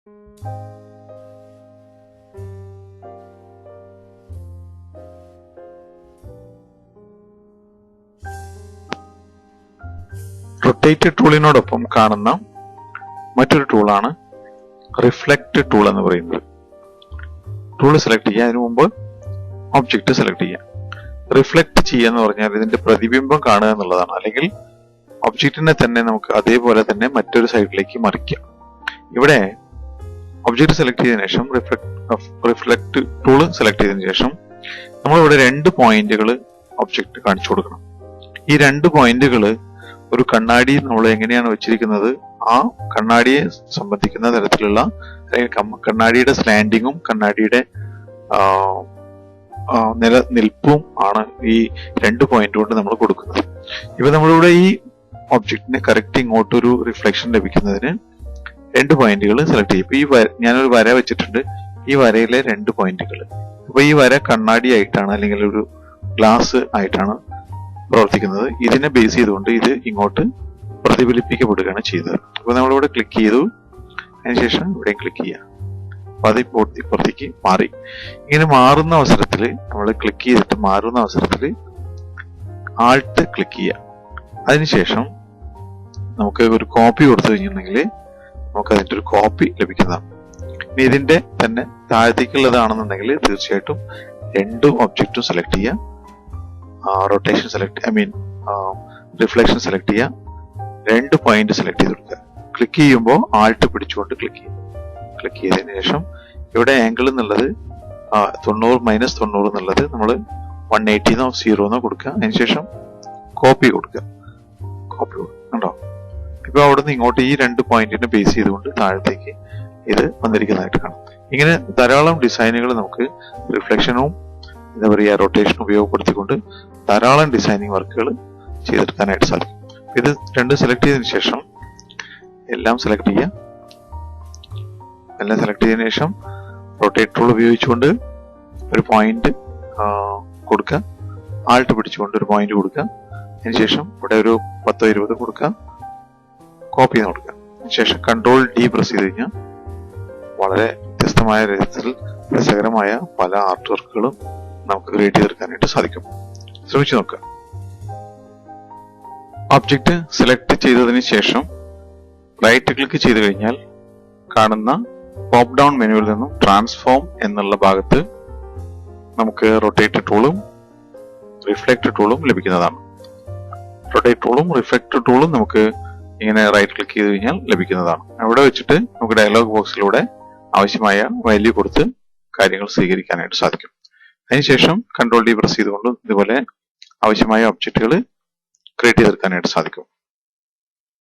Rotate ടൂളിനോടൊപ്പം കാണുന്ന മറ്റൊരു ടൂളാണ് റിഫ്ലക്ട് ടൂൾ എന്ന് പറയുന്നത്. ടൂൾ സെലക്ട് ചെയ്യുക, അതിനു മുമ്പ് ഒബ്ജക്റ്റ് സെലക്ട് ചെയ്യുക. റിഫ്ലക്ട് ചെയ്യുക എന്ന് പറഞ്ഞാൽ ഇതിന്റെ പ്രതിബിംബം കാണുക എന്നുള്ളതാണ്. അല്ലെങ്കിൽ ഒബ്ജക്റ്റിനെ തന്നെ നമുക്ക് അതേപോലെ തന്നെ മറ്റൊരു സൈഡിലേക്ക് മറിക്കാം. ഇവിടെ ഒബ്ജക്റ്റ് സെലക്ട് ചെയ്തതിനു ശേഷം റിഫ്ലക്ട് ടൂൾ സെലക്ട് ചെയ്തതിനു ശേഷം നമ്മളിവിടെ 2 പോയിന്റുകൾ ഒബ്ജക്റ്റ് കാണിച്ചു കൊടുക്കണം. ഈ 2 പോയിന്റുകൾ ഒരു കണ്ണാടി നമ്മൾ എങ്ങനെയാണ് വെച്ചിരിക്കുന്നത് ആ കണ്ണാടിയെ സംബന്ധിക്കുന്ന തരത്തിലുള്ള കണ്ണാടിയുടെ സ്ലാൻഡിങ്ങും കണ്ണാടിയുടെ നിലനിൽപ്പും ആണ് ഈ 2 പോയിന്റ് കൊണ്ട് നമ്മൾ കൊടുക്കുന്നത്. ഇപ്പൊ നമ്മളിവിടെ ഈ ഒബ്ജക്റ്റിനെ കറക്റ്റ് ഇങ്ങോട്ടൊരു റിഫ്ലക്ഷൻ ലഭിക്കുന്നതിന് 2 പോയിന്റുകൾ സെലക്ട് ചെയ്യും. ഇപ്പൊ ഞാനൊരു വര വെച്ചിട്ടുണ്ട്. ഈ വരയിലെ 2 പോയിന്റുകൾ. അപ്പൊ ഈ വര കണ്ണാടി ആയിട്ടാണ് അല്ലെങ്കിൽ ഒരു ഗ്ലാസ് ആയിട്ടാണ് പ്രവർത്തിക്കുന്നത്. ഇതിനെ ബേസ് ചെയ്തുകൊണ്ട് ഇത് ഇങ്ങോട്ട് പ്രതിഫലിപ്പിക്കപ്പെടുകയാണ് ചെയ്തത്. അപ്പൊ നമ്മളിവിടെ ക്ലിക്ക് ചെയ്തു, അതിനുശേഷം ഇവിടെയും ക്ലിക്ക് ചെയ്യാം. അപ്പൊ അത് ഇപ്പുറത്തേക്ക് മാറി. ഇങ്ങനെ മാറുന്ന അവസരത്തിൽ നമ്മൾ ക്ലിക്ക് ചെയ്തിട്ട് മാറുന്ന അവസരത്തിൽ ആൾട്ട് ക്ലിക്ക് ചെയ്യാം. അതിനുശേഷം നമുക്ക് ഒരു കോപ്പി കൊടുത്തു കഴിഞ്ഞിട്ടുണ്ടെങ്കിൽ നമുക്ക് അതിന്റെ ഒരു കോപ്പി ലഭിക്കുന്നതാണ്. ഇനി ഇതിന്റെ തന്നെ താഴത്തേക്കുള്ളതാണെന്നുണ്ടെങ്കിൽ തീർച്ചയായിട്ടും 2 ഒബ്ജക്റ്റും സെലക്ട് ചെയ്യാം. റൊട്ടേഷൻ റിഫ്ലക്ഷൻ സെലക്ട് ചെയ്യാം. 2 പോയിന്റ് സെലക്ട് ചെയ്ത് കൊടുക്കുക. ക്ലിക്ക് ചെയ്യുമ്പോൾ ആൾട്ട് പിടിച്ചുകൊണ്ട് ക്ലിക്ക് ചെയ്യും. ക്ലിക്ക് ചെയ്തതിനു ശേഷം ഇവിടെ ആംഗിൾ എന്നുള്ളത് 90 - 90 എന്നുള്ളത് നമ്മൾ 180 0 കൊടുക്കുക. അതിനുശേഷം കോപ്പി കൊടുക്കുക. കണ്ടോ? ഇപ്പൊ അവിടെ നിന്ന് ഇങ്ങോട്ട് ഈ 2 പോയിന്റിനെ ബേസ് ചെയ്തുകൊണ്ട് താഴത്തേക്ക് ഇത് വന്നിരിക്കുന്നതായിട്ട് കാണാം. ഇങ്ങനെ ധാരാളം ഡിസൈനുകൾ നമുക്ക് റിഫ്ലക്ഷനും എന്താ പറയുക റൊട്ടേഷൻ ഉപയോഗപ്പെടുത്തിക്കൊണ്ട് ധാരാളം ഡിസൈനിങ് വർക്കുകൾ ചെയ്തെടുക്കാനായിട്ട് സാധിക്കും. ഇത് 2 സെലക്ട് ചെയ്തതിനു ശേഷം എല്ലാം സെലക്ട് ചെയ്യുക. എല്ലാം സെലക്ട് ചെയ്തതിനു ശേഷം റൊട്ടേറ്റ് ടൂൾ ഉപയോഗിച്ചുകൊണ്ട് ഒരു പോയിന്റ് കൊടുക്കുക. ആൾട്ട് പിടിച്ചുകൊണ്ട് ഒരു പോയിന്റ് കൊടുക്കുക. അതിനുശേഷം ഇവിടെ ഒരു 10 20 കൊടുക്കുക. കോപ്പി ചെയ്ത് കൊടുക്കുക. അതിനുശേഷം കൺട്രോൾ D പ്രസ് ചെയ്ത് കഴിഞ്ഞാൽ വളരെ വ്യത്യസ്തമായ രീതിയിൽ രസകരമായ പല ആർട്ട് വർക്കുകളും നമുക്ക് ക്രിയേറ്റ് ചെയ്തെടുക്കാനായിട്ട് സാധിക്കും. ശ്രമിച്ചു നോക്കുക. ഒബ്ജക്റ്റ് സെലക്ട് ചെയ്തതിന് ശേഷം റൈറ്റ് ക്ലിക്ക് ചെയ്ത് കഴിഞ്ഞാൽ കാണുന്ന പോപ്പ് ഡൗൺ മെനുവിൽ നിന്നും ട്രാൻസ്ഫോം എന്നുള്ള ഭാഗത്ത് നമുക്ക് റൊട്ടേറ്റ് ടൂളും റിഫ്ലക്ട് ടൂളും ലഭിക്കുന്നതാണ്. റൊട്ടേറ്റ് ടൂളും റിഫ്ലക്ട് ടൂളും നമുക്ക് ഇങ്ങനെ റൈറ്റ് ക്ലിക്ക് ചെയ്ത് കഴിഞ്ഞാൽ ലഭിക്കുന്നതാണ്. അവിടെ വെച്ചിട്ട് നമുക്ക് ഡയലോഗ് ബോക്സിലൂടെ ആവശ്യമായ വാല്യൂ കൊടുത്ത് കാര്യങ്ങൾ സ്വീകരിക്കാനായിട്ട് സാധിക്കും. അതിനുശേഷം കൺട്രോൾ D പ്രസ് ചെയ്തുകൊണ്ട് ഇതുപോലെ ആവശ്യമായ ഒബ്ജക്റ്റുകൾ ക്രിയേറ്റ് ചെയ്തെടുക്കാനായിട്ട് സാധിക്കും.